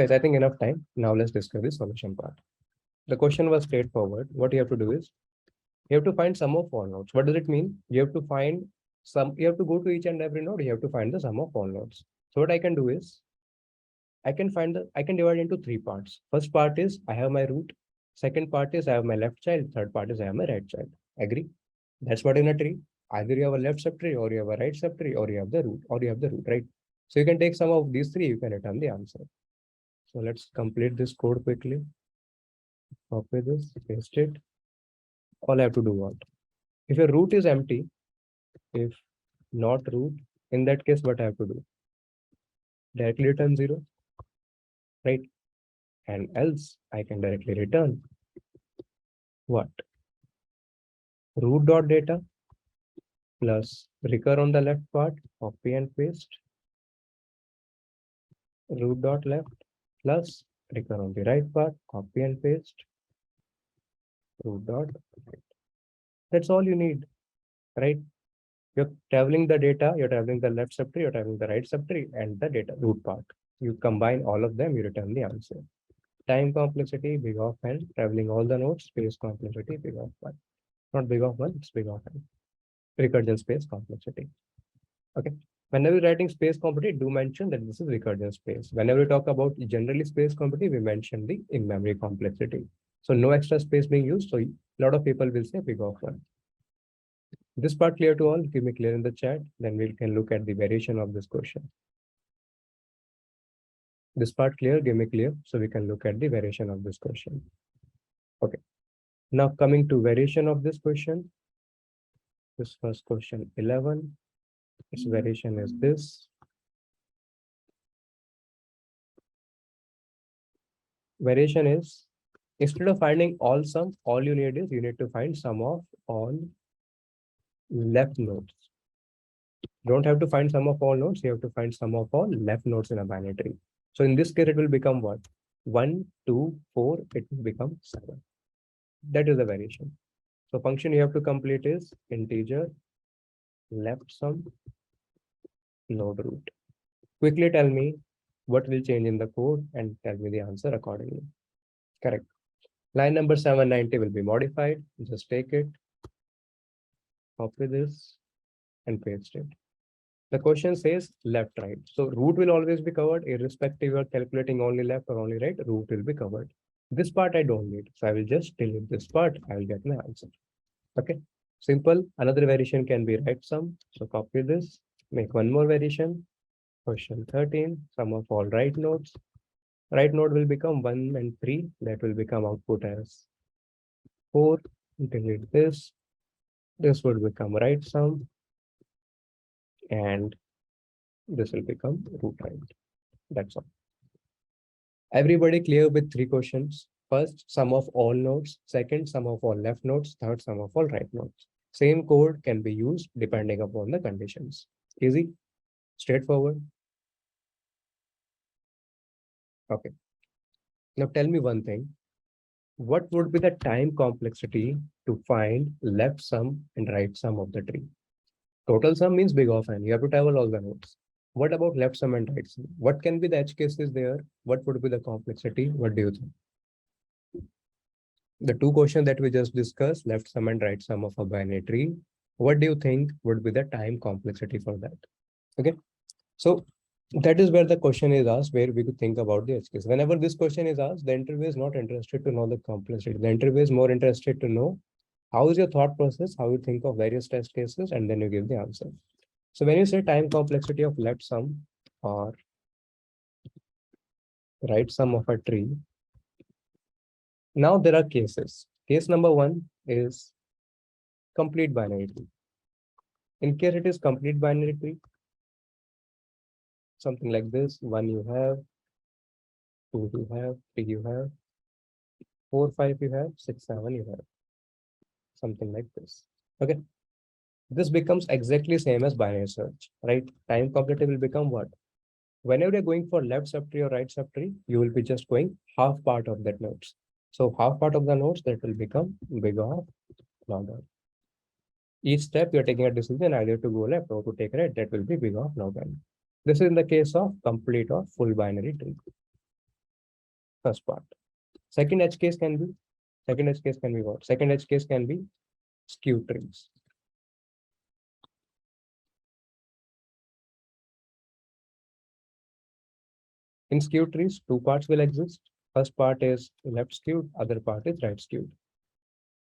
guys, I think enough time. Now let's discuss the solution part. The question was straightforward. What you have to do is you have to find sum of all nodes. What does it mean? You have to find you have to go to each and every node. You have to find the sum of all nodes. So what I can do is I can divide into three parts. First part is I have my root. Second part is I have my left child. Third part is I have my right child. Agree? That's what in a tree. Either you have a left subtree or you have a right subtree or you have the root, right? So you can take some of these three, you can return the answer. So let's complete this code quickly. Copy this, paste it. All I have to do what? If your root is empty, if not root, in that case, what I have to do? Directly return 0, right? And else I can directly return what? Root dot data plus recur on the left part, copy and paste. Root dot left plus recur on the right part, copy and paste. Root dot right. That's all you need, right? You're traveling the data, you're traveling the left subtree, you're traveling the right subtree, and the data root part. You combine all of them, you return the answer. Time complexity, big of n, traveling all the nodes, space complexity, big of 1. Not big of 1, it's big of n. Recursion space complexity. Okay. Whenever you're writing space complexity, do mention that this is recursion space. Whenever we talk about generally space complexity, we mention the in-memory complexity. So no extra space being used. So a lot of people will say big of 1. This part clear to all? Give me clear in the chat. Then we can look at the variation of this question. This part clear? Give me clear. So we can look at the variation of this question. Okay. Now coming to variation of this question. This first question 11. Its variation is this. Variation is instead of finding all sum, all you need is you need to find sum of all left nodes. You don't have to find sum of all nodes, you have to find sum of all left nodes in a binary tree. So in this case, it will become what? 1, 2, 4, it will become 7. That is the variation. So function you have to complete is integer left sum node root. Quickly tell me what will change in the code and tell me the answer accordingly. Correct. Line number 790 will be modified. Just take it, copy this and paste it. The question says left, right. So root will always be covered irrespective of calculating only left or only right, root will be covered. This part I don't need. So I will just delete this part. I will get my answer. Okay. Simple. Another variation can be right sum. So copy this, make one more variation. Question 13, sum of all right nodes. Right node will become 1 and 3. That will become output as 4. Delete this. This would become right sum. And this will become root right. That's all. Everybody clear with three questions. First, sum of all nodes. Second, sum of all left nodes. Third, sum of all right nodes. Same code can be used depending upon the conditions. Easy, straightforward. Okay. Now tell me one thing. What would be the time complexity to find left sum and right sum of the tree? Total sum means big of n. You have to travel all the nodes. What about left sum and right sum? What can be the edge cases there? What would be the complexity? What do you think? The two questions that we just discussed, left sum and right sum of a binary tree, what do you think would be the time complexity for that? Okay, so that is where the question is asked, where we could think about the edge case. Whenever this question is asked, the interviewer is not interested to know the complexity. The interviewer is more interested to know how is your thought process, how you think of various test cases, and then you give the answer. So when you say time complexity of left sum or right sum of a tree, now there are cases. Case number 1 is complete binary tree. In case it is complete binary tree, something like this, 1 you have, 2 you have, 3 you have, 4, 5 you have, 6, 7 you have, something like this. Okay. This becomes exactly same as binary search, right? Time complexity will become what? Whenever you're going for left subtree or right subtree, you will be just going half part of that nodes. So half part of the nodes that will become big of log n. Each step you're taking a decision either to go left or to take right, that will be big of log n. This is in the case of complete or full binary tree. first part. Second edge case can be what? Second edge case can be skew trees. In skew trees, two parts will exist. First part is left skewed, other part is right skewed.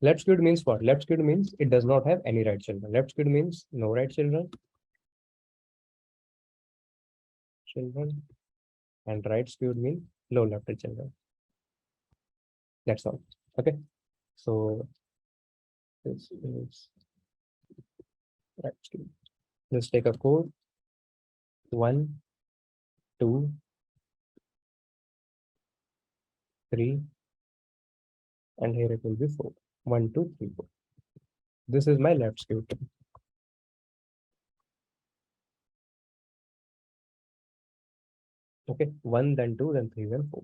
Left skewed means what? Left skewed means it does not have any right children. Left skewed means no right children. And right skewed means low left children. That's all. Okay. So this is right skewed. Let's take a code. 1, 2, 3, and here it will be 4. 1, 2, 3, 4. This is my left skewed tree. Okay, 1, then 2, then 3, then 4.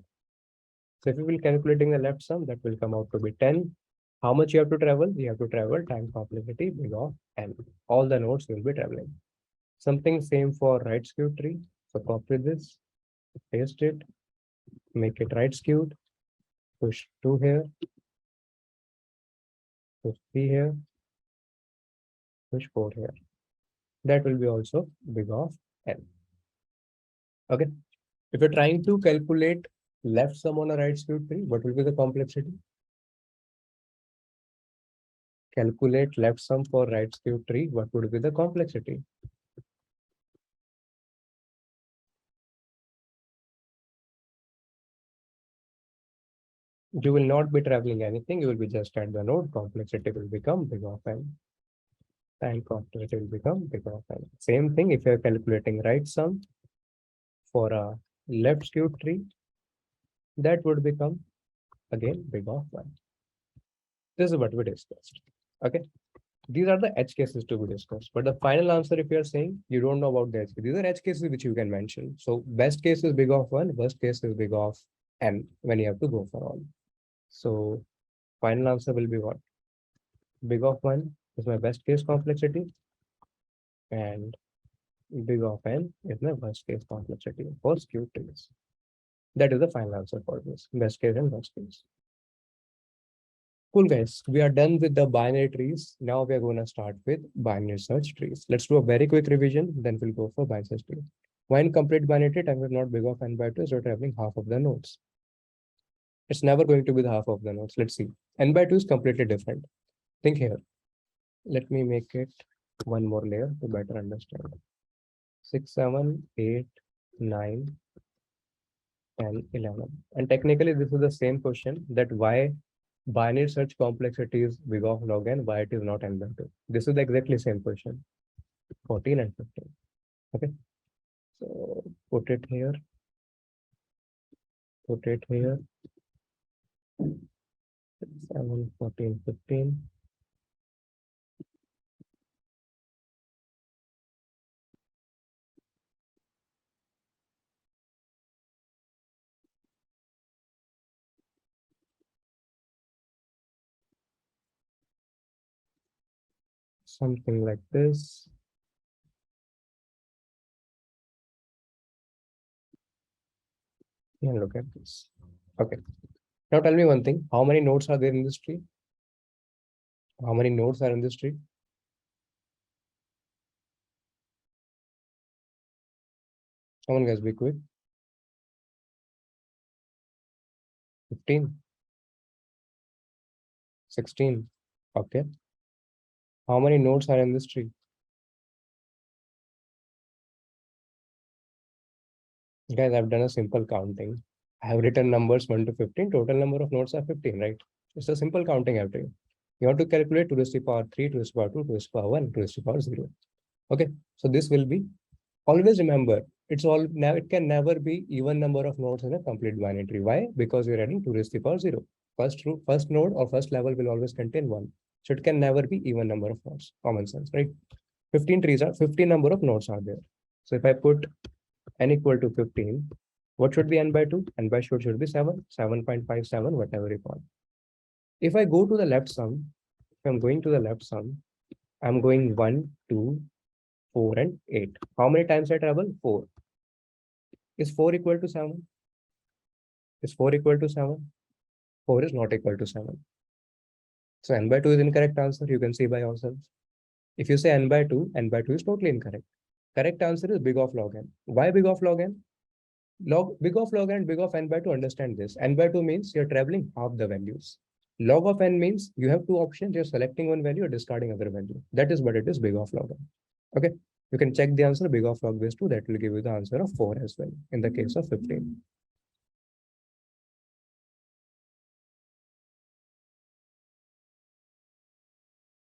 So if you will calculating the left sum, that will come out to be 10. How much you have to travel? You have to travel time complexity big of n. All the nodes will be traveling. Something same for right skewed tree. So copy this, paste it, make it right skewed, push 2 here, push 3 here, push 4 here. That will be also big of n. Okay. If you're trying to calculate left sum on a right skewed tree, what will be the complexity? Calculate left sum for right skewed tree, what would be the complexity? You will not be traveling anything, you will be just at the node, complexity will become big of n. And complexity will become big of n. Same thing if you are calculating right sum for a left skewed tree, that would become again big of 1. This is what we discussed. Okay. These are the edge cases to be discussed. But the final answer, if you're saying you don't know about the edge case, these are edge cases which you can mention. So best case is big of 1, worst case is big of n when you have to go for all. So final answer will be what? Big of 1 is my best case complexity, and big of n is my worst case complexity for skew trees. That is the final answer for this, best case and worst case. Cool, guys. We are done with the binary trees. Now we are going to start with binary search trees. Let's do a very quick revision, then we'll go for binary search tree. When complete binary tree, time is not big of n by 2, so we're traveling half of the nodes. It's never going to be the half of the nodes. Let's see. N by 2 is completely different. Think here. Let me make it one more layer to better understand. 6, 7, 8, 9, 10, 11. And technically, this is the same question, that why binary search complexity is big of log n, why it is not n by 2. This is the exactly same question. 14 and 15. Okay. So put it here. Put it here. 7, 14, 15. Something like this. And look at this. Okay. Now tell me one thing. How many nodes are there in this tree? How many nodes are in this tree? Come on, guys, be quick. 15. 16. Okay. How many nodes are in this tree? Guys, I've done a simple counting. I have written numbers 1 to 15. Total number of nodes are 15, right? It's a simple counting I've done. You have to calculate 2 to the power 3, 2 to the power 2, 2 to the power 1, 2 to the power 0. Okay. So this will be, always remember, it can never be even number of nodes in a complete binary tree. Why? Because you're adding 2 to the power 0. First node or first level will always contain 1. So it can never be even number of nodes. Common sense, right? 15 number of nodes are there. So if I put n equal to 15, what should be n by 2? N by should be 7, 7.57, whatever you call. If I go to the left sum, if I'm going to the left sum, I'm going 1, 2, 4, and 8. How many times I travel? 4. Is 4 equal to 7? Is 4 equal to 7? 4 is not equal to 7. So n by 2 is incorrect answer. You can see by yourselves. If you say n by 2 is totally incorrect. Correct answer is big of log n. Why big of log n? Big of log n, big of n by 2, understand this. N by 2 means you're traveling half the values. Log of n means you have two options. You're selecting one value or discarding other value. That is what it is, big of log n. Okay. You can check the answer big of log base 2. That will give you the answer of 4 as well in the case of 15.